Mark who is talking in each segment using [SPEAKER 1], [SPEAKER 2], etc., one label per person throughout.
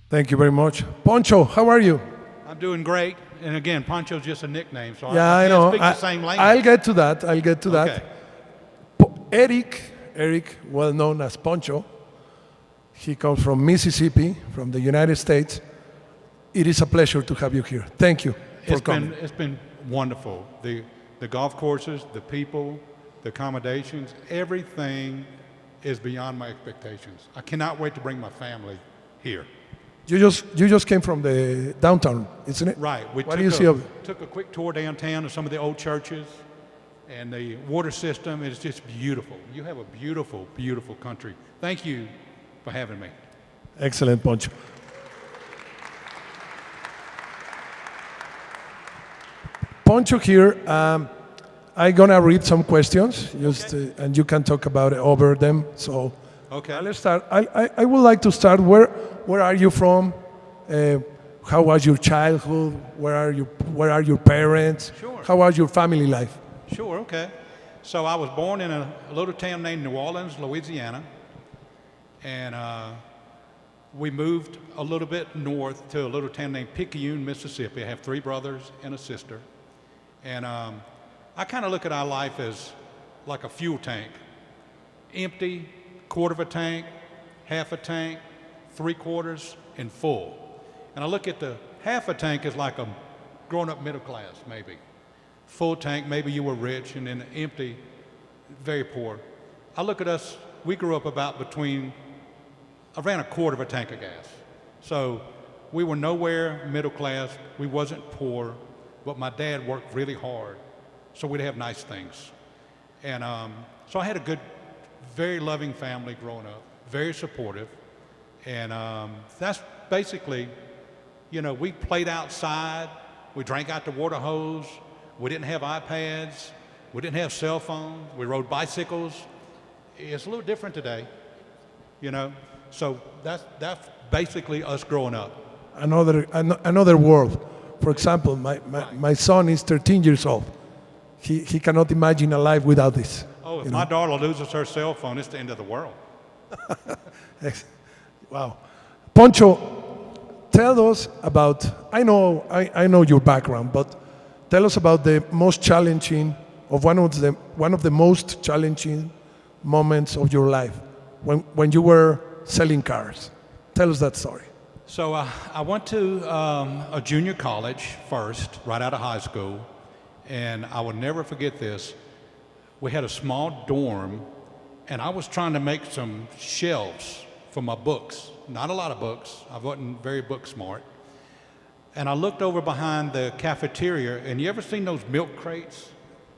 [SPEAKER 1] Thank you very much. Poncho, how are you?
[SPEAKER 2] I'm doing great. And again, Poncho's just a nickname, so
[SPEAKER 1] Yeah,
[SPEAKER 2] I
[SPEAKER 1] I
[SPEAKER 2] can't
[SPEAKER 1] know.
[SPEAKER 2] speak the same language.
[SPEAKER 1] I'll get to that. I'll get to that.
[SPEAKER 2] Okay.
[SPEAKER 1] Erick, well known as Poncho, he comes from Mississippi, from the United States. It is a pleasure to have you here. Thank you for coming.
[SPEAKER 2] It's been wonderful. The golf courses, the people, the accommodations, everything is beyond my expectations. I cannot wait to bring my family here.
[SPEAKER 1] You just came from the downtown, isn't it?
[SPEAKER 2] Right.
[SPEAKER 1] What do you see of it?
[SPEAKER 2] Took a quick tour downtown of some of the old churches, and the water system is just beautiful. You have a beautiful, beautiful country. Thank you for having me.
[SPEAKER 1] Excellent, Poncho. Poncho here, I'm gonna read some questions, and you can talk about it over them. So,
[SPEAKER 2] Okay.
[SPEAKER 1] let's start. I would like to start. Where are you from? How was your childhood? Where are your parents?
[SPEAKER 2] Sure.
[SPEAKER 1] How was your family life?
[SPEAKER 2] Sure, okay. So I was born in a little town named New Orleans, Louisiana, and we moved a little bit north to a little town named Picayune, Mississippi. I have 3 brothers and a sister, and I kind of look at our life as like a fuel tank. Empty, quarter of a tank, half a tank, 3/4, and full. And I look at the half a tank as like a grown-up middle class, maybe. Full tank, maybe you were rich, and then empty, very poor. I look at us, we grew up about around a quarter of a tank of gas. So we were nowhere middle class, we wasn't poor, but my dad worked really hard, so we'd have nice things. And so I had a good, very loving family growing up, very supportive. And that's basically, we played outside, we drank out the water hose, we didn't have iPads, we didn't have cell phones, we rode bicycles. It's a little different today, So that's basically us growing up.
[SPEAKER 1] Another world. For example, my son is 13 years old. He cannot imagine a life without this.
[SPEAKER 2] Oh, if my daughter loses her cell phone, it's the end of the world.
[SPEAKER 1] Wow. Poncho, tell us about, I know your background, but tell us about the most challenging, one of the most challenging moments of your life when you were selling cars. Tell us that story.
[SPEAKER 2] So I went to a junior college first, right out of high school, and I will never forget this. We had a small dorm, and I was trying to make some shelves for my books. Not a lot of books. I wasn't very book smart. And I looked over behind the cafeteria, and you ever seen those milk crates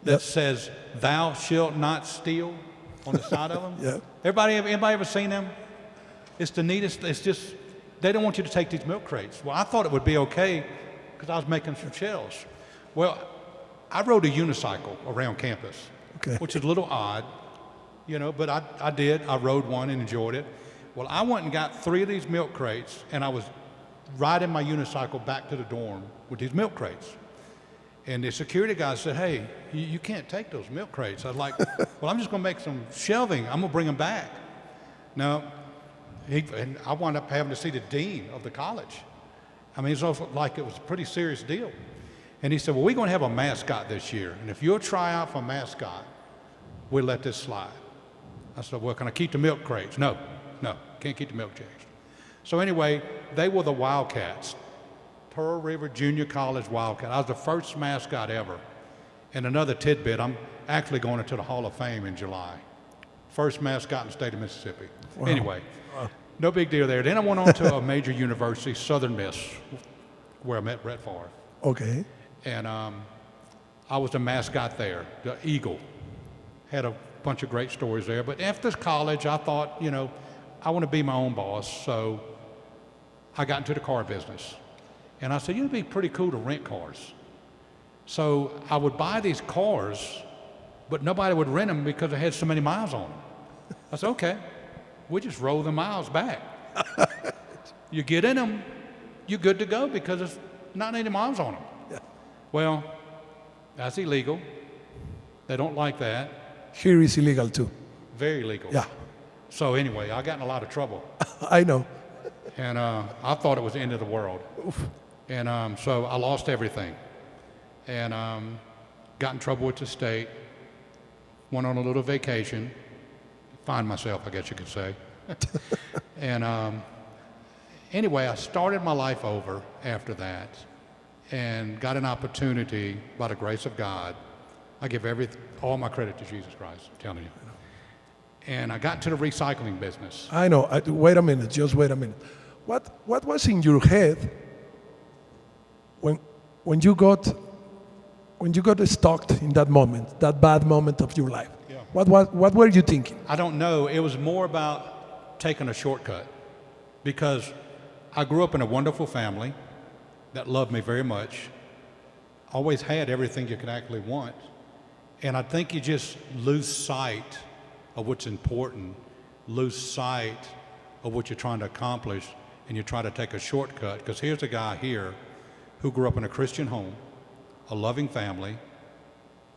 [SPEAKER 2] that says, "Thou shalt not steal" on the side of them?
[SPEAKER 1] Yeah.
[SPEAKER 2] Anybody ever seen them? It's the neatest, it's just, they don't want you to take these milk crates. Well, I thought it would be okay because I was making some shelves. Well, I rode a unicycle around campus, which is a little odd, but I did. I rode one and enjoyed it. Well, I went and got 3 of these milk crates, and I was riding my unicycle back to the dorm with these milk crates. And the security guy said, "Hey, you can't take those milk crates." I was like, "Well, I'm just going to make some shelving. I'm going to bring them back." Now, and I wound up having to see the dean of the college. I mean, it's also like it was a pretty serious deal. And he said, "Well, we're going to have a mascot this year, and if you'll try out for mascot, we'll let this slide." I said, "Well, can I keep the milk crates?" No, can't keep the milk crates. So anyway, they were the Wildcats, Pearl River Junior College Wildcat. I was the first mascot ever. And another tidbit, I'm actually going into the Hall of Fame in July. First mascot in the state of Mississippi. Wow. Anyway, no big deal there. Then I went on to a major university, Southern Miss, where I met Brett Favre.
[SPEAKER 1] Okay.
[SPEAKER 2] And I was the mascot there, the Eagle. Had a bunch of great stories there. But after college, I thought, I want to be my own boss. So I got into the car business. And I said, it'd be pretty cool to rent cars. So I would buy these cars, but nobody would rent them because they had so many miles on them. I said, okay, we just roll the miles back. You get in them, you're good to go because there's not any miles on them.
[SPEAKER 1] Yeah.
[SPEAKER 2] Well, that's illegal. They don't like that.
[SPEAKER 1] Here is illegal too.
[SPEAKER 2] Very illegal.
[SPEAKER 1] Yeah.
[SPEAKER 2] So anyway, I got in a lot of trouble.
[SPEAKER 1] I know.
[SPEAKER 2] And I thought it was the end of the world.
[SPEAKER 1] Oof.
[SPEAKER 2] And so I lost everything. And got in trouble with the state, went on a little vacation, find myself, I guess you could say. And anyway, I started my life over after that and got an opportunity by the grace of God. I give all my credit to Jesus Christ, I'm telling you. And I got into the recycling business.
[SPEAKER 1] I know. Wait a minute. Just wait a minute. What was in your head when you got stuck in that moment, that bad moment of your life?
[SPEAKER 2] Yeah.
[SPEAKER 1] What were you thinking?
[SPEAKER 2] I don't know. It was more about taking a shortcut because I grew up in a wonderful family that loved me very much. Always had everything you could actually want. And I think you just lose sight of what's important, lose sight of what you're trying to accomplish, and you try to take a shortcut. Because here's a guy here who grew up in a Christian home, a loving family,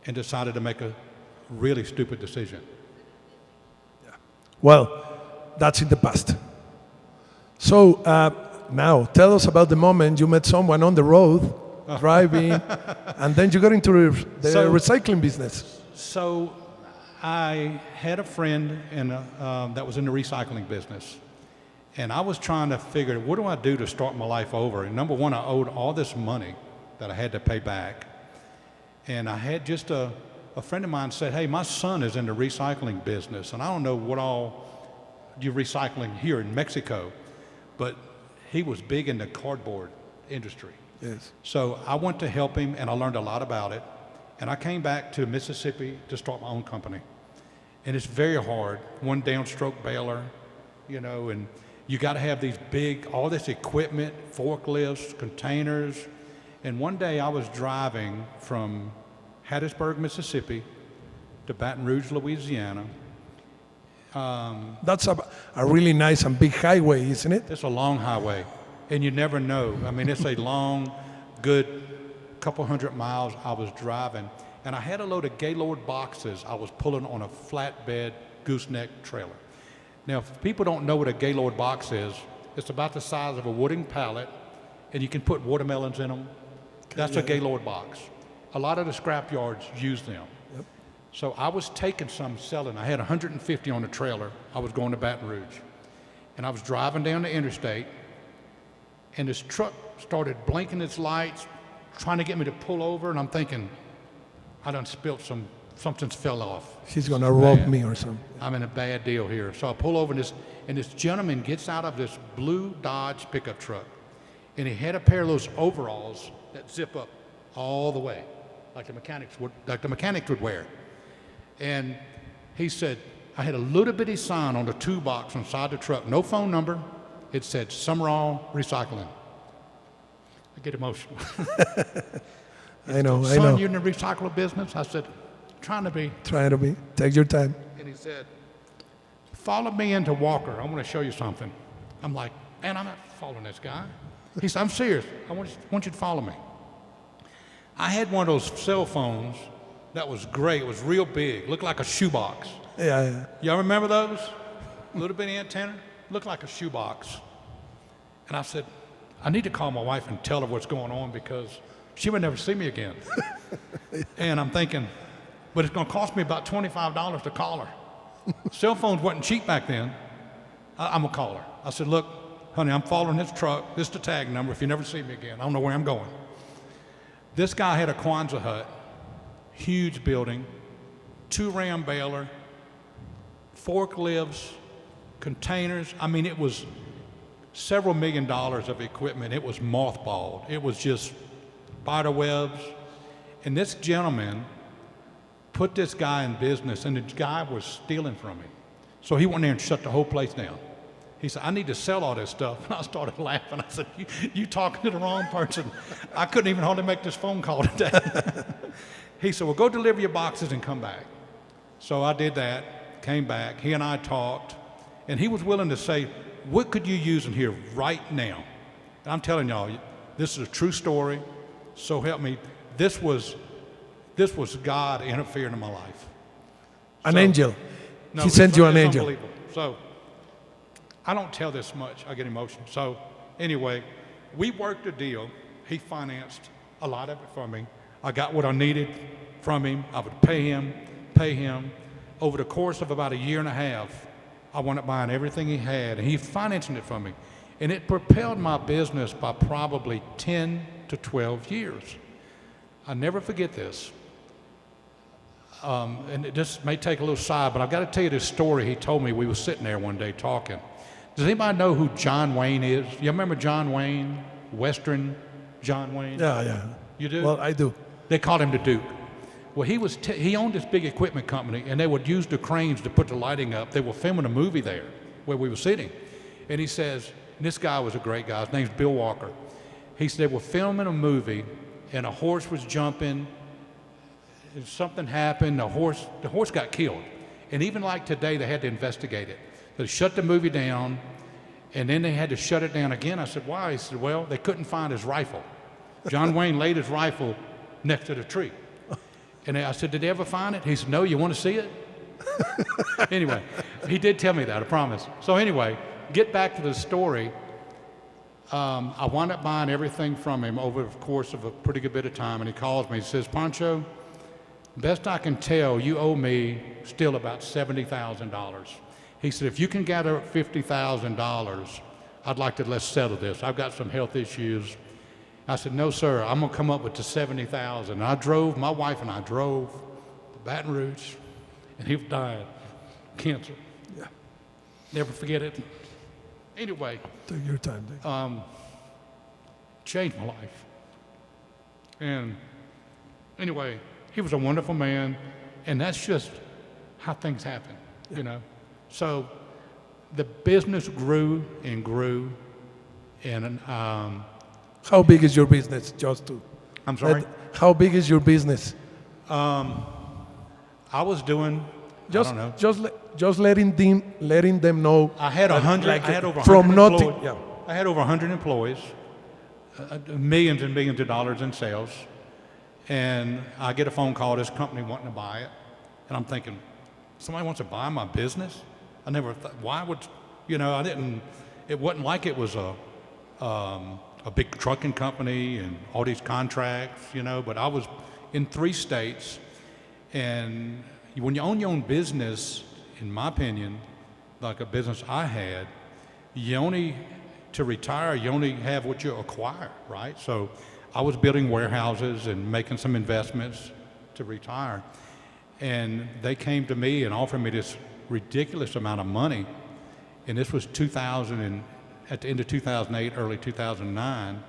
[SPEAKER 2] and decided to make a really stupid decision.
[SPEAKER 1] Well, that's in the past. So now, tell us about the moment you met someone on the road, driving, and then you got into the recycling business.
[SPEAKER 2] So I had a friend that was in the recycling business, and I was trying to figure, what do I do to start my life over? And number one, I owed all this money that I had to pay back. And I had just a friend of mine said, hey, my son is in the recycling business, and I don't know what all you're recycling here in Mexico, but he was big in the cardboard industry.
[SPEAKER 1] Yes.
[SPEAKER 2] So I went to help him, and I learned a lot about it. And I came back to Mississippi to start my own company. And it's very hard. One downstroke baler, and you got to have all this equipment, forklifts, containers. And one day I was driving from Hattiesburg, Mississippi to Baton Rouge, Louisiana.
[SPEAKER 1] That's a really nice and big highway, isn't it?
[SPEAKER 2] It's a long highway, and you never know. I mean, it's a long, good couple hundred miles I was driving, and I had a load of Gaylord boxes I was pulling on a flatbed gooseneck trailer. Now, if people don't know what a Gaylord box is, it's about the size of a wooden pallet, and you can put watermelons in them. That's a Gaylord box. A lot of the scrap yards use them.
[SPEAKER 1] Yep.
[SPEAKER 2] So I was taking some selling. I had 150 on the trailer. I was going to Baton Rouge. And I was driving down the interstate, and this truck started blinking its lights, trying to get me to pull over, and I'm thinking, I done spilt something's fell off.
[SPEAKER 1] He's going to rob me or something.
[SPEAKER 2] I'm in a bad deal here. So I pull over, and this gentleman gets out of this blue Dodge pickup truck, and he had a pair of those overalls that zip up all the way, like the mechanics would wear. And he said, I had a little bitty sign on the toolbox inside the truck, no phone number. It said Sumrall Recycling. I get emotional.
[SPEAKER 1] I know.
[SPEAKER 2] Son, you're in the recycling business? I said, trying to be.
[SPEAKER 1] Trying to be. Take your time.
[SPEAKER 2] And he said, follow me into Walker. I want to show you something. I'm like, man, I'm not following this guy. He said, I'm serious. I want you to follow me. I had one of those cell phones that was gray. It was real big. Looked like a shoebox.
[SPEAKER 1] Yeah.
[SPEAKER 2] Y'all remember those? A little bitty antenna? Looked like a shoebox. And I said, I need to call my wife and tell her what's going on because she would never see me again. And I'm thinking, but it's going to cost me about $25 to call her. Cell phones wasn't cheap back then. I'm going to call her. I said, look, honey, I'm following this truck. This is the tag number. If you never see me again, I don't know where I'm going. This guy had a Kwanzaa hut, huge building, 2-ram baler, forklifts, containers. I mean, it was several $1 million of equipment. It was mothballed. It was just spider webs. And this gentleman put this guy in business, and the guy was stealing from him. So he went there and shut the whole place down. He said, I need to sell all this stuff. And I started laughing. I said, you talking to the wrong person. I couldn't even hardly make this phone call today. He said, well, go deliver your boxes and come back. So I did that, came back. He and I talked, and he was willing to say, what could you use in here right now? And I'm telling y'all, this is a true story. So help me. This was God interfering in my life.
[SPEAKER 1] An angel.
[SPEAKER 2] No,
[SPEAKER 1] He sent you an
[SPEAKER 2] it's
[SPEAKER 1] angel.
[SPEAKER 2] unbelievable. So I don't tell this much. I get emotional. So anyway, we worked a deal. He financed a lot of it for me. I got what I needed from him. I would pay him. Over the course of about a year and a half, I wound up buying everything he had, and he financing it for me. And it propelled my business by probably 10 to 12 years. I never forget this. And it just may take a little side, but I've got to tell you this story he told me. We were sitting there one day talking. Does anybody know who John Wayne is? You remember John Wayne, Western John Wayne?
[SPEAKER 1] Yeah.
[SPEAKER 2] You do?
[SPEAKER 1] Well, I do.
[SPEAKER 2] They called him the Duke. Well, he owned this big equipment company, and they would use the cranes to put the lighting up. They were filming a movie there where we were sitting. And he says, and this guy was a great guy. His name's Bill Walker. He said they were filming a movie, and a horse was jumping. And something happened. The horse got killed. And even like today, they had to investigate it. They shut the movie down, and then they had to shut it down again. I said, why? He said, well, they couldn't find his rifle. John Wayne laid his rifle next to the tree. And I said, did they ever find it? He said, no, you want to see it? Anyway, he did tell me that, I promise. So anyway, get back to the story. I wound up buying everything from him over the course of a pretty good bit of time, and he calls me. He says, Poncho, best I can tell, you owe me still about $70,000. He said, if you can gather up $50,000, I'd like to let's settle this. I've got some health issues. I said, no, sir, I'm going to come up with the $70,000. My wife and I drove to Baton Rouge, and he was dying of cancer.
[SPEAKER 1] Yeah.
[SPEAKER 2] Never forget it. Anyway.
[SPEAKER 1] Take your time.
[SPEAKER 2] Changed my life. And anyway, he was a wonderful man, and that's just how things happen, you know. So the business grew and grew, and
[SPEAKER 1] how big is your business?
[SPEAKER 2] I'm sorry?
[SPEAKER 1] How big is your business?
[SPEAKER 2] I was doing, I don't know.
[SPEAKER 1] Just letting them know.
[SPEAKER 2] I had 100.
[SPEAKER 1] Like,
[SPEAKER 2] I had over 100
[SPEAKER 1] from nothing.
[SPEAKER 2] employees.
[SPEAKER 1] Yeah.
[SPEAKER 2] I had over 100 employees, millions and millions of dollars in sales, and I get a phone call. This company wanting to buy it, and I'm thinking, somebody wants to buy my business? I never thought. Why would I didn't. It wasn't like it was a big trucking company and all these contracts, but I was in 3 states, and when you own your own business, in my opinion, like a business I had, to retire, you only have what you acquire, right? So I was building warehouses and making some investments to retire, and they came to me and offered me this ridiculous amount of money, and this was 2000 and at the end of 2008, early 2009,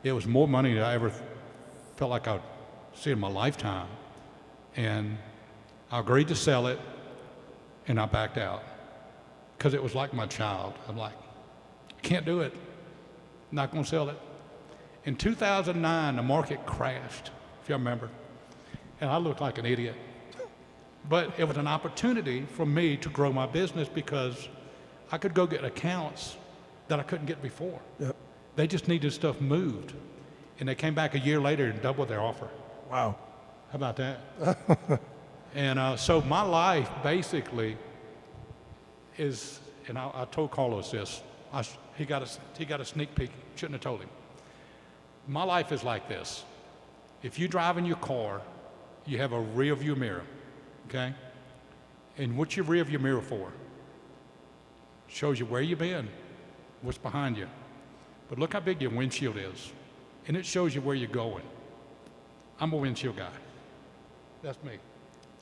[SPEAKER 2] it was more money than I ever felt like I'd see in my lifetime. And I agreed to sell it, and I backed out because it was like my child. I'm like, I can't do it. I'm not going to sell it. In 2009, the market crashed, if you remember, and I looked like an idiot. But it was an opportunity for me to grow my business because I could go get accounts that I couldn't get before.
[SPEAKER 1] Yep.
[SPEAKER 2] They just needed stuff moved. And they came back a year later and doubled their offer.
[SPEAKER 1] Wow.
[SPEAKER 2] How about that? And so my life basically is, and I told Carlos this, he got a sneak peek, shouldn't have told him. My life is like this. If you drive in your car, you have a rear view mirror, okay? And what's your rear view mirror for? Shows you where you've been, what's behind you. But look how big your windshield is. And it shows you where you're going. I'm a windshield guy. That's me.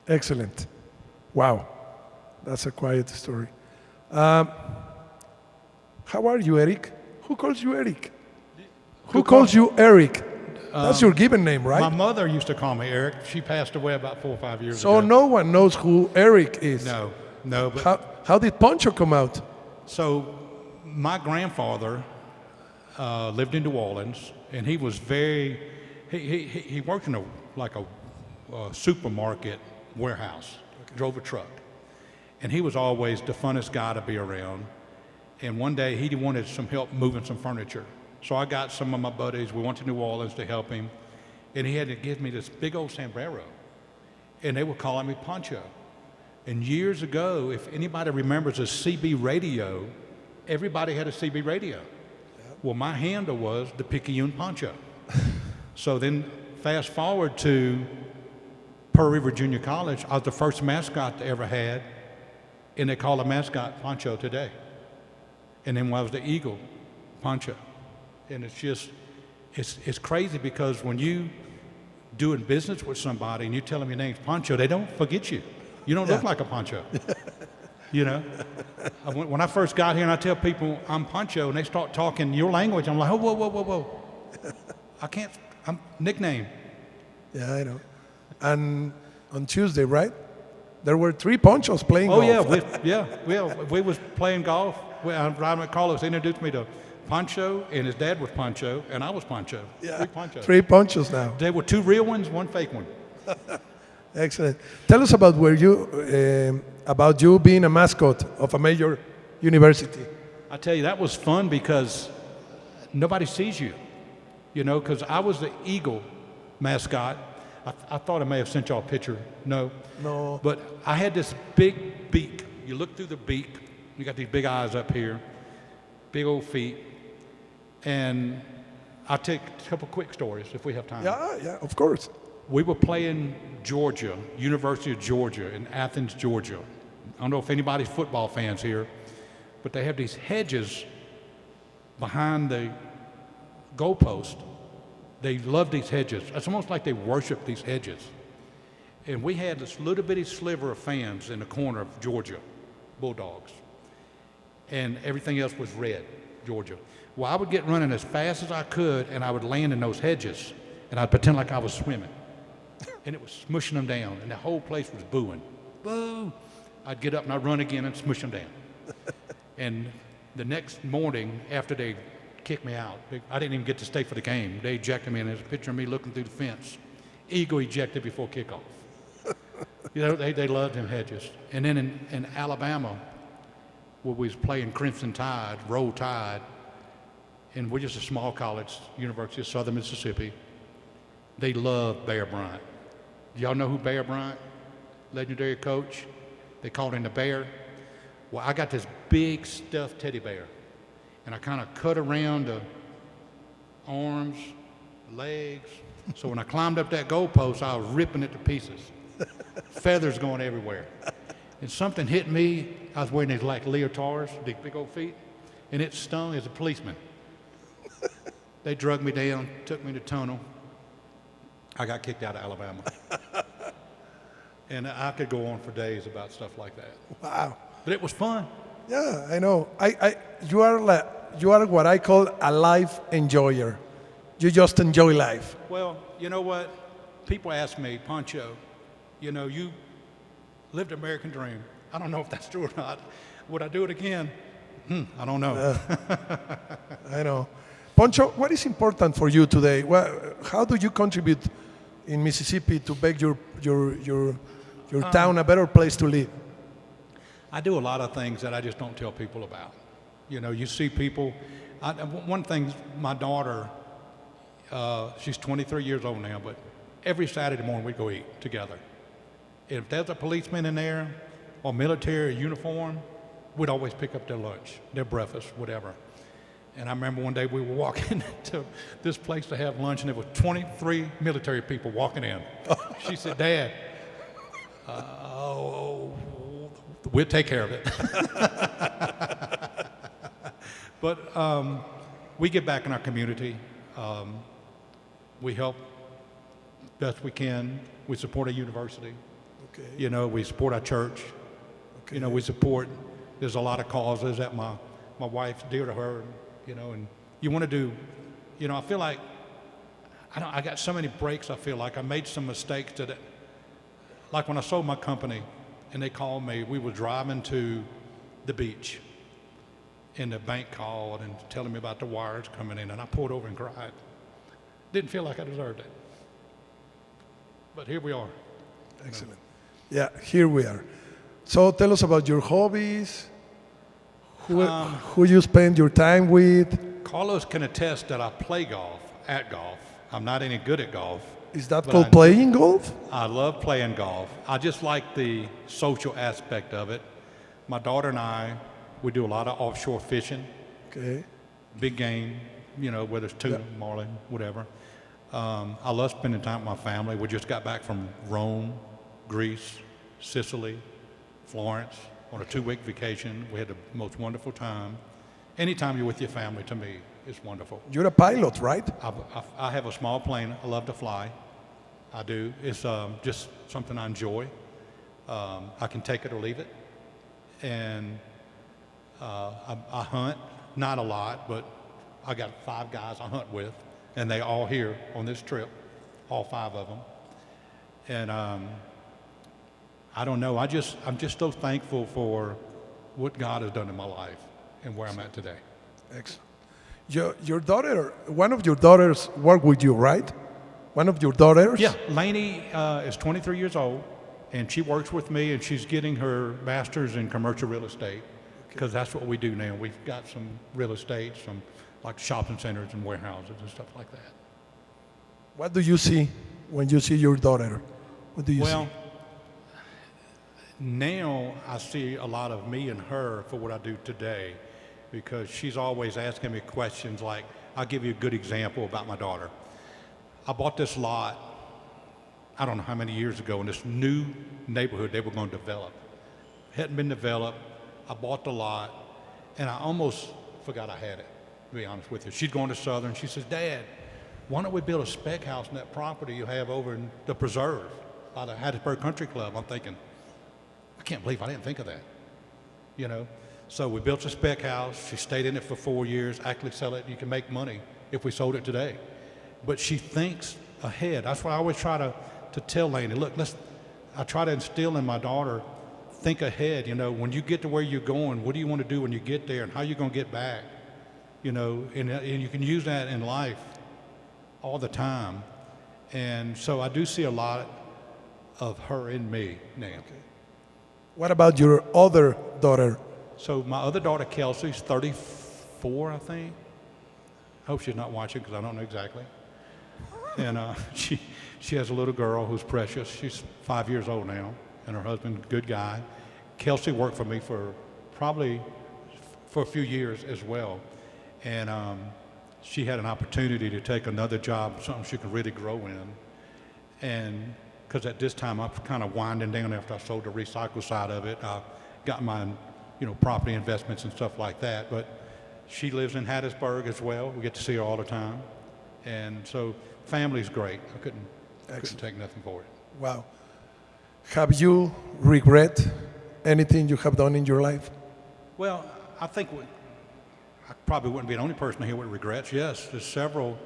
[SPEAKER 1] Excellent. Wow. That's a quiet story. How are you, Erick? Who calls you Erick? Who calls you Erick? That's your given name, right?
[SPEAKER 2] My mother used to call me Erick. She passed away about 4 or 5 years ago.
[SPEAKER 1] So no one knows who Erick is.
[SPEAKER 2] No. But
[SPEAKER 1] How did Poncho come out?
[SPEAKER 2] So my grandfather lived in New Orleans, and he was he worked in a supermarket warehouse, drove a truck, and he was always the funnest guy to be around. And one day he wanted some help moving some furniture. So I got some of my buddies, we went to New Orleans to help him, and he had to give me this big old sombrero, and they were calling me Poncho. And years ago, if anybody remembers a CB radio, everybody had a CB radio. Well, my handle was the Picayune Poncho. So then fast forward to Pearl River Junior College, I was the first mascot they ever had, and they call the mascot Poncho today. And then when I was the Eagle, Poncho. And it's just, it's crazy because when you doing business with somebody and you tell them your name's Poncho, they don't forget you. You don't look like a Poncho. You know? When I first got here and I tell people I'm Poncho and they start talking your language, I'm like, oh, whoa, whoa, whoa, whoa. I can't, I'm nickname.
[SPEAKER 1] Yeah, I know. And on Tuesday, right? There were 3 Ponchos playing golf.
[SPEAKER 2] We was playing golf. Ryan McCullough introduced me to Poncho, and his dad was Poncho, and I was Poncho.
[SPEAKER 1] Yeah,
[SPEAKER 2] 3 Ponchos.
[SPEAKER 1] 3 Ponchos now.
[SPEAKER 2] There were 2 real ones, 1 fake one.
[SPEAKER 1] Excellent. Tell us about about you being a mascot of a major university.
[SPEAKER 2] I tell you, that was fun because nobody sees you, you know, because I was the Eagle mascot. I thought I may have sent y'all a picture. No. But I had this big beak. You look through the beak, you got these big eyes up here, big old feet. And I'll take a couple quick stories if we have time.
[SPEAKER 1] Yeah, of course.
[SPEAKER 2] We were playing Georgia, University of Georgia in Athens, Georgia. I don't know if anybody's football fans here, but they have these hedges behind the goalpost. They love these hedges. It's almost like they worship these hedges. And we had this little bitty sliver of fans in the corner of Georgia, Bulldogs. And everything else was red, Georgia. Well, I would get running as fast as I could, and I would land in those hedges, and I'd pretend like I was swimming. And it was smushing them down, and the whole place was booing. Boo! I'd get up and I'd run again and smush them down. And the next morning, after they kicked me out, I didn't even get to stay for the game. They ejected me, and there's a picture of me looking through the fence. Eagle ejected before kickoff. You know, they loved them hedges. And then in Alabama, where we was playing Crimson Tide, Roll Tide, and we're just a small college, University of Southern Mississippi, they love Bear Bryant. Do y'all know who Bear Bryant? Legendary coach. They called him the Bear. Well, I got this big stuffed teddy bear, and I kind of cut around the arms, legs. So when I climbed up that goalpost, I was ripping it to pieces. Feathers going everywhere. And something hit me. I was wearing these like leotards, these big old feet, and it stung as a policeman. They drugged me down, took me to tunnel. I got kicked out of Alabama. And I could go on for days about stuff like that.
[SPEAKER 1] Wow.
[SPEAKER 2] But it was fun.
[SPEAKER 1] Yeah, I know. You are what I call a life enjoyer. You just enjoy life.
[SPEAKER 2] Well, you know what? People ask me, Poncho, you know, you lived the American dream. I don't know if that's true or not. Would I do it again? I don't know.
[SPEAKER 1] I know. Poncho, what is important for you today? How do you contribute in Mississippi to make your town a better place to live?
[SPEAKER 2] I do a lot of things that I just don't tell people about. You know, you see people. One thing, my daughter, she's 23 years old now, but every Saturday morning we go eat together. If there's a policeman in there or military uniform, we'd always pick up their lunch, their breakfast, whatever. And I remember one day we were walking to this place to have lunch, and there were 23 military people walking in. She said, Dad, we'll take care of it. But we give back in our community. We help best we can. We support a university.
[SPEAKER 1] Okay.
[SPEAKER 2] You know, we support our church. Okay. You know, we support, there's a lot of causes that my wife's dear to her, you know, and you want to do, you know, I feel like, I got so many breaks, I feel like I made some mistakes that, like when I sold my company and they called me, we were driving to the beach and the bank called and telling me about the wires coming in, and I pulled over and cried. Didn't feel like I deserved it. But here we are.
[SPEAKER 1] Excellent. Yeah, here we are. So tell us about your hobbies, who you spend your time with.
[SPEAKER 2] Carlos can attest that I play golf. I'm not any good at golf.
[SPEAKER 1] Is that called playing golf?
[SPEAKER 2] I love playing golf. I just like the social aspect of it. My daughter and I We do a lot of offshore fishing,
[SPEAKER 1] Okay.
[SPEAKER 2] big game, whether it's tuna, marlin, whatever. I love spending time with my family. We just got back from Rome, Greece, Sicily, Florence on a 2-week vacation. We had the most wonderful time. Anytime you're with your family, to me, is wonderful.
[SPEAKER 1] You're a pilot, right?
[SPEAKER 2] I have a small plane. I love to fly. I do. It's just something I enjoy. I can take it or leave it. And I hunt, not a lot, but I got 5 guys I hunt with, and they all here on this trip, all 5 of them. And I don't know. I'm just so thankful for what God has done in my life and where I'm at today.
[SPEAKER 1] Excellent. Your daughter, one of your daughters work with you, right? One of your daughters?
[SPEAKER 2] Yeah, Lainey is 23 years old, and she works with me, and she's getting her master's in commercial real estate, because that's what we do now. We've got some real estate, some like shopping centers and warehouses and stuff like that.
[SPEAKER 1] What do you see when you see your daughter? What do you see?
[SPEAKER 2] Well, now I see a lot of me and her for what I do today, because she's always asking me questions like, I'll give you a good example about my daughter. I bought this lot, I don't know how many years ago, in this new neighborhood they were going to develop. Hadn't been developed. I bought the lot, and I almost forgot I had it, to be honest with you. She's going to Southern. She says, Dad, why don't we build a spec house in that property you have over in the Preserve by the Hattiesburg Country Club? I'm thinking, I can't believe I didn't think of that, So we built a spec house. She stayed in it for 4 years, actually sell it. You can make money if we sold it today. But she thinks ahead. That's why I always try to tell Lainey, look, I try to instill in my daughter, think ahead. When you get to where you're going, what do you want to do when you get there, and how are you going to get back? And you can use that in life all the time. And so I do see a lot of her in me now.
[SPEAKER 1] Okay. What about your other daughter?
[SPEAKER 2] So my other daughter, Kelsey's 34, I think. I hope she's not watching, because I don't know exactly. And she has a little girl who's precious. She's 5 years old now, and her husband, good guy. Kelsey worked for me for a few years as well. And she had an opportunity to take another job, something she could really grow in. And because at this time, I'm kind of winding down after I sold the recycle side of it. I got my, property investments and stuff like that. But she lives in Hattiesburg as well. We get to see her all the time. And so family's great. I couldn't take nothing for it.
[SPEAKER 1] Wow. Have you regret anything you have done in your life?
[SPEAKER 2] Well, I think I probably wouldn't be the only person here with regrets. Yes, there's several,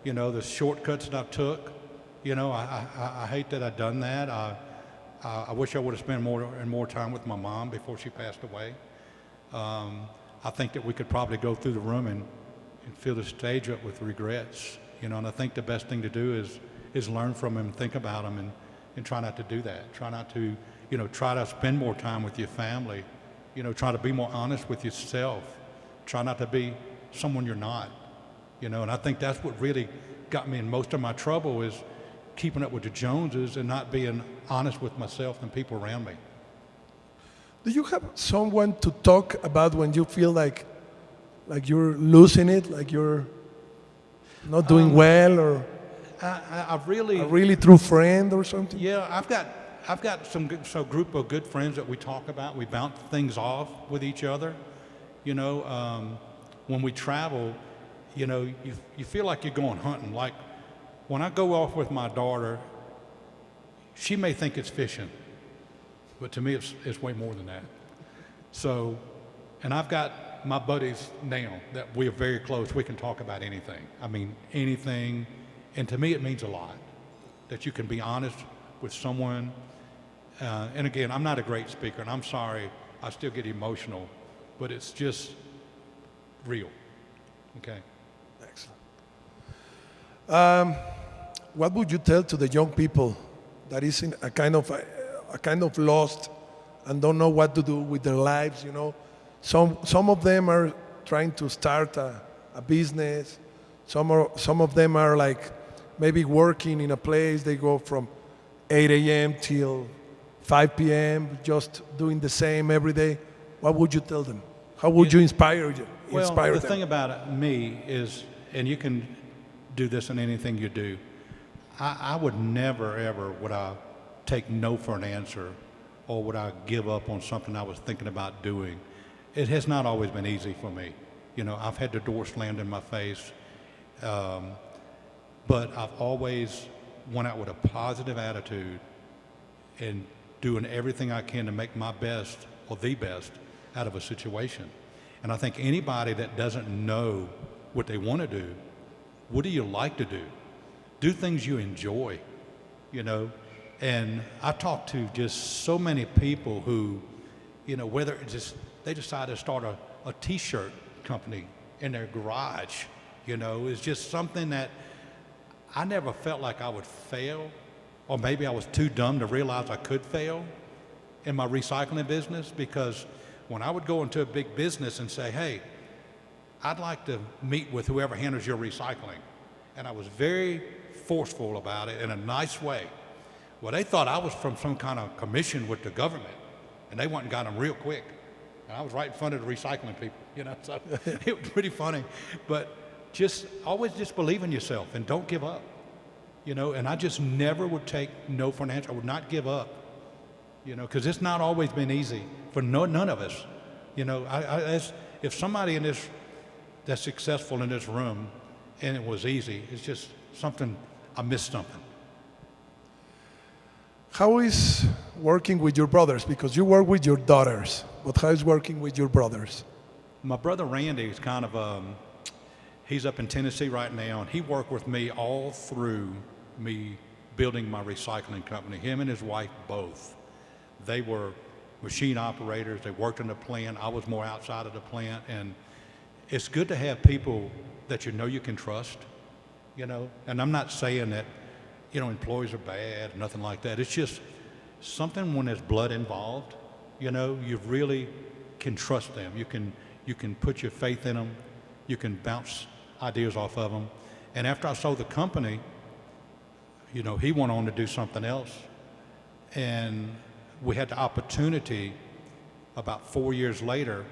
[SPEAKER 2] the shortcuts that I took. I hate that I've done that. I wish I would have spent more time with my mom before she passed away. I think that we could probably go through the room and fill the stage up with regrets, and I think the best thing to do is learn from them, think about them, and try not to do that. Try not to, try to spend more time with your family, try to be more honest with yourself. Try not to be someone you're not, and I think that's what really got me in most of my trouble, is keeping up with the Joneses and not being honest with myself and people around me.
[SPEAKER 1] Do you have someone to talk about when you feel like you're losing it, like you're not doing well, or
[SPEAKER 2] a
[SPEAKER 1] really true friend or something?
[SPEAKER 2] Yeah, I've got some group of good friends that we talk about. We bounce things off with each other. When we travel, you feel like you're going hunting. Like when I go off with my daughter, she may think it's fishing, but to me it's way more than that. So, and I've got my buddies now that we are very close. We can talk about anything. I mean, anything. And to me, it means a lot that you can be honest with someone. And again, I'm not a great speaker, and I'm sorry, I still get emotional, but it's just real. Okay.
[SPEAKER 1] Excellent. What would you tell to the young people that is in a kind of lost and don't know what to do with their lives? Some of them are trying to start a business. Some of them are like maybe working in a place. They go from 8 a.m. till 5 p.m. just doing the same every day. What would you tell them? How would you inspire
[SPEAKER 2] Well, the
[SPEAKER 1] them?
[SPEAKER 2] thing about me is, and you can do this in anything you do, I would never, ever, would I take no for an answer, or would I give up on something I was thinking about doing. It has not always been easy for me. You know, I've had the door slammed in my face, but I've always went out with a positive attitude and doing everything I can to make my best or the best out of a situation. And I think anybody that doesn't know what they want to do, what do you like to do? Do things you enjoy, you know? And I've talked to just so many people who, you know, whether it's just they decide to start a t-shirt company in their garage, you know, it's just something that I never felt like I would fail, or maybe I was too dumb to realize I could fail in my recycling business, because when I would go into a big business and say, hey, I'd like to meet with whoever handles your recycling, and I was very forceful about it in a nice way. Well, they thought I was from some kind of commission with the government, and they went and got them real quick. And I was right in front of the recycling people, you know, so it was pretty funny. But just always just believe in yourself and don't give up, you know, and I just never would take no for an answer. I would not give up, you know, because it's not always been easy for none of us. You know, if somebody in this that's successful in this room and it was easy, it's just something, I missed something.
[SPEAKER 1] How is working with your brothers? Because you work with your daughters, but how is working with your brothers?
[SPEAKER 2] My brother Randy is kind of, he's up in Tennessee right now, and he worked with me all through me building my recycling company. Him and his wife both. They were machine operators. They worked in the plant. I was more outside of the plant, and it's good to have people that you know you can trust, you know. And I'm not saying that, you know, employees are bad, nothing like that. It's just something when there's blood involved, you know, you really can trust them. You can put your faith in them. You can bounce ideas off of them. And after I sold the company, you know, he went on to do something else. And we had the opportunity about 4 years later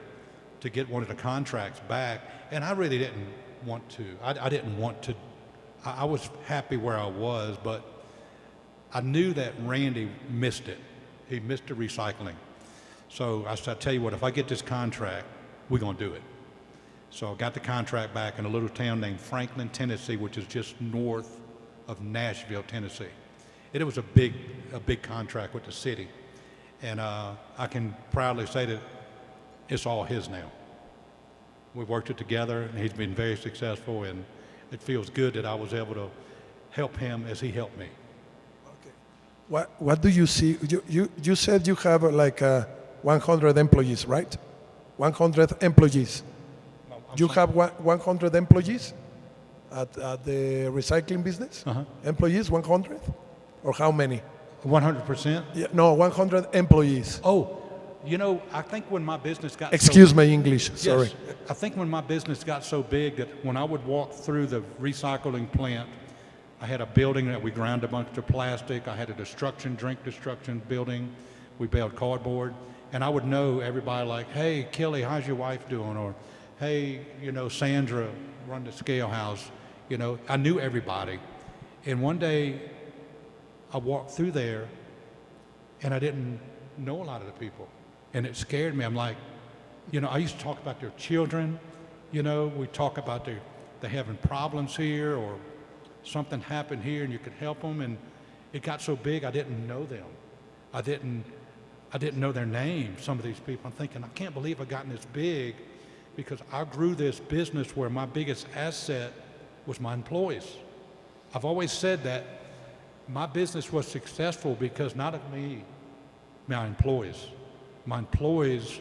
[SPEAKER 2] to get one of the contracts back. And I really didn't want to. I didn't want to. I was happy where I was, but I knew that Randy missed it. He missed the recycling. So I said, I tell you what, if I get this contract, we're going to do it. So I got the contract back in a little town named Franklin, Tennessee, which is just north of Nashville, Tennessee. And it was a big contract with the city. And I can proudly say that it's all his now. We worked it together, and he's been very successful, and it feels good that I was able to help him as he helped me.
[SPEAKER 1] Okay. What do you see? You said you have like 100 employees, right? 100 employees.
[SPEAKER 2] No,
[SPEAKER 1] You have 100 employees at the recycling business?
[SPEAKER 2] Uh-huh.
[SPEAKER 1] Employees, 100? Or how many?
[SPEAKER 2] 100%?
[SPEAKER 1] Yeah, no, 100 employees.
[SPEAKER 2] Oh, you know, I think when my business got
[SPEAKER 1] Excuse my English, sorry.
[SPEAKER 2] Yes, I think when my business got so big that when I would walk through the recycling plant, I had a building that we ground a bunch of plastic. I had a drink destruction building. We baled cardboard. And I would know everybody like, hey, Kelly, how's your wife doing? Or, hey, you know, Sandra, run the scale house. You know, I knew everybody. And one day I walked through there and I didn't know a lot of the people. And it scared me. I'm like, you know, I used to talk about their children. You know, we talk about they having problems here, or something happened here and you could help them. And it got so big, I didn't know them. I didn't know their names, some of these people. I'm thinking, I can't believe I've gotten this big, because I grew this business where my biggest asset was my employees. I've always said that my business was successful because not of me, my employees. My employees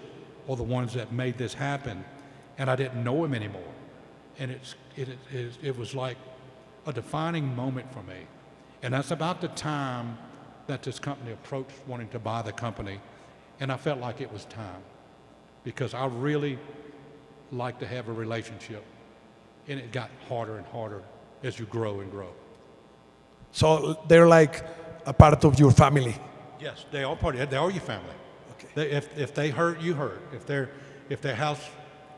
[SPEAKER 2] are the ones that made this happen, and I didn't know them anymore. And it was like a defining moment for me. And that's about the time that this company approached wanting to buy the company, and I felt like it was time, because I really like to have a relationship, and it got harder and harder as you grow and grow.
[SPEAKER 1] So they're like a part of your family.
[SPEAKER 2] Yes, they are your family.
[SPEAKER 1] Okay.
[SPEAKER 2] If they hurt, you hurt. If their house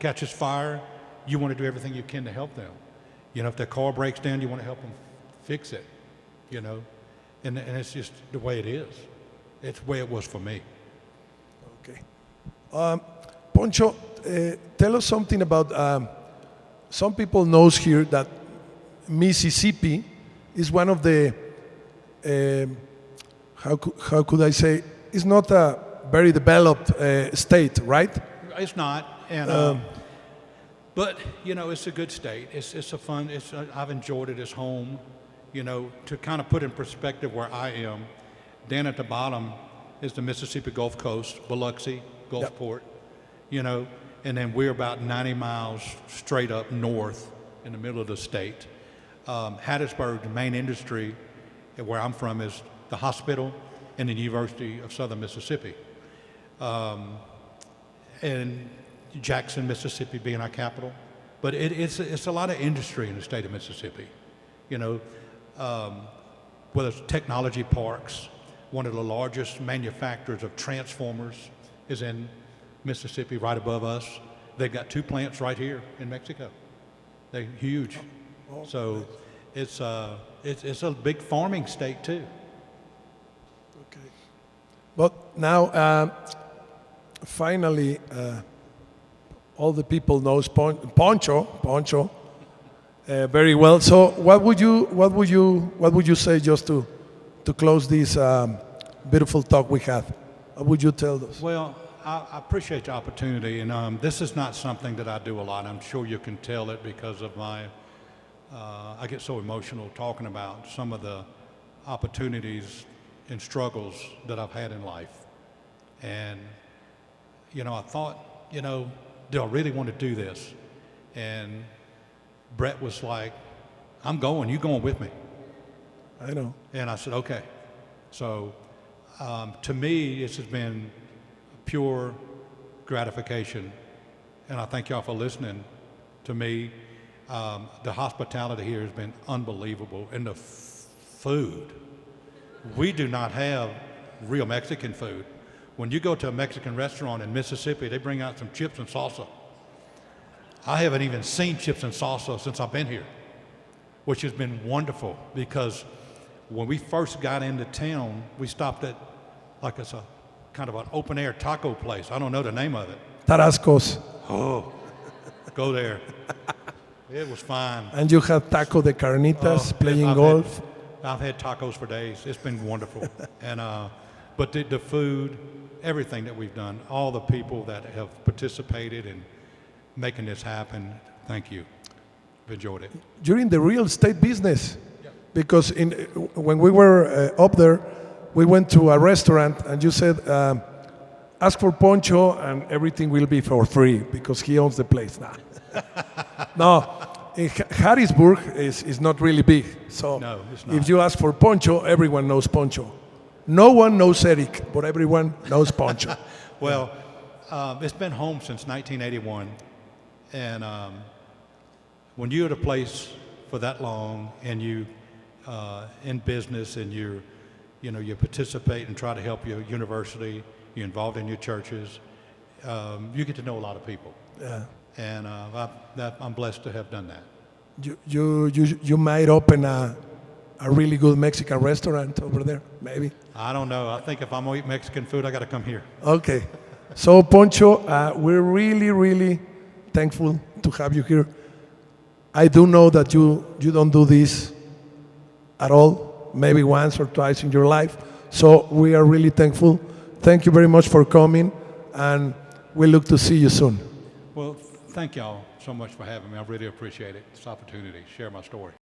[SPEAKER 2] catches fire, you want to do everything you can to help them. You know, if their car breaks down, you want to help them fix it, you know. And it's just the way it is. It's the way it was for me.
[SPEAKER 1] Okay. Poncho, tell us something about, some people knows here that Mississippi is one of the, how could I say, it's not a very developed state, right?
[SPEAKER 2] It's not, and but you know, it's a good state. It's a fun. I've enjoyed it as home. You know, to kind of put in perspective where I am, down at the bottom is the Mississippi Gulf Coast, Biloxi, Gulfport. Yep. You know, and then we're about 90 miles straight up north in the middle of the state. Hattiesburg, the main industry where I'm from, is the hospital and the University of Southern Mississippi. And Jackson, Mississippi being our capital. But it's a lot of industry in the state of Mississippi. You know, whether it's technology parks, one of the largest manufacturers of transformers is in Mississippi right above us. They've got 2 plants right here in Mexico. They're huge. So it's a big farming state too.
[SPEAKER 1] Okay. But now, finally, all the people knows Poncho very well. So what would you say just to close this beautiful talk we had? What would you tell us?
[SPEAKER 2] Well, I appreciate the opportunity, and this is not something that I do a lot. I'm sure you can tell it because of my, I get so emotional talking about some of the opportunities and struggles that I've had in life. And, you know, I thought, you know, do I really want to do this? And Brett was like, I'm going, you going with me?
[SPEAKER 1] I know.
[SPEAKER 2] And I said, okay. So to me, this has been pure gratification. And I thank y'all for listening to me. The hospitality here has been unbelievable. And the food, we do not have real Mexican food. When you go to a Mexican restaurant in Mississippi, they bring out some chips and salsa. I haven't even seen chips and salsa since I've been here, which has been wonderful because when we first got into town, we stopped at, like, it's a kind of an open air taco place. I don't know the name of it.
[SPEAKER 1] Tarascos.
[SPEAKER 2] Oh, go there. It was fine.
[SPEAKER 1] And you had taco de carnitas, playing golf.
[SPEAKER 2] I've had tacos for days. It's been wonderful. And but the food, everything that we've done, all the people that have participated in making this happen, thank you. I've enjoyed it.
[SPEAKER 1] You're in the real estate business. Because when we were up there, we went to a restaurant and you said, ask for Poncho and everything will be for free because he owns the place now. No, Harrisburg is not really big. So
[SPEAKER 2] no, it's not.
[SPEAKER 1] If you ask for Poncho, everyone knows Poncho. No one knows Erick, but everyone knows Poncho.
[SPEAKER 2] Well, it's been home since 1981. And when you're at a place for that long and you in business and you participate and try to help your university, you're involved in your churches, you get to know a lot of people.
[SPEAKER 1] Yeah.
[SPEAKER 2] And I'm blessed to have done that.
[SPEAKER 1] You might open a really good Mexican restaurant over there, maybe.
[SPEAKER 2] I don't know. I think if I'm going to eat Mexican food, I got to come here.
[SPEAKER 1] Okay. So, Poncho, we're really, really thankful to have you here. I do know that you don't do this at all, maybe once or twice in your life. So we are really thankful. Thank you very much for coming, and we look to see you soon.
[SPEAKER 2] Well, thank y'all so much for having me. I really appreciate it, this opportunity to share my story.